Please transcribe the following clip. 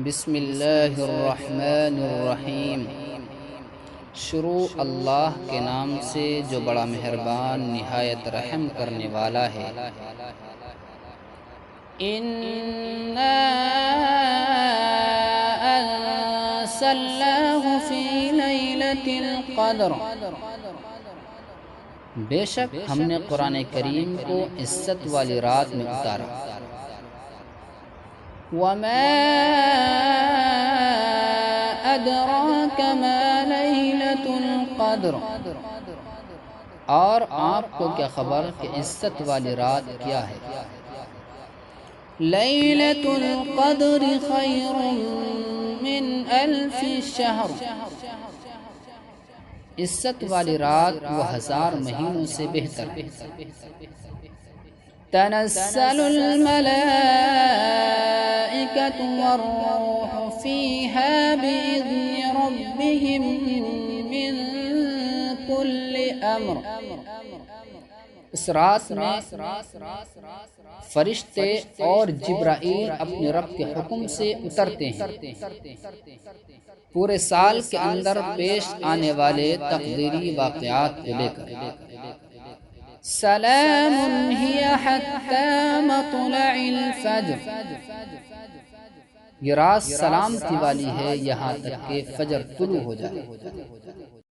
بسم اللہ الرحمن الرحیم۔ شروع اللہ کے نام سے جو بڑا مہربان نہایت رحم کرنے والا ہے۔ اِنَّا أَنزَلْنَاهُ فِي لَيْلَةِ الْقَدْرِ، بے شک ہم نے قرآن کریم کو عزت والی رات میں اتارا۔ وَمَا أَدْرَاكَ مَا لَيْلَةُ الْقَدْرِ، اور آپ کو کیا خبر کہ عزت والی رات کیا ہے۔ لَيْلَةُ الْقَدْرِ خَيْرٌ مِّنْ أَلْفِ شَهْرٍ، عزت والی رات وہ 1000 مہینوں سے بہتر ہے۔ تنزل الملائكة والروح فيها بإذن ربهم من كل أمر، اس رات میں فرشتے اور جبرائیل اپنے رب کے حکم سے اترتے ہیں، پورے سال کے اندر پیش آنے والے تقدیری واقعات کو لے کر۔ سلام ہی حتی مطلع الفجر، یہ رات سلامتی والی ہے یہاں تک کہ فجر طلوع ہو جائے۔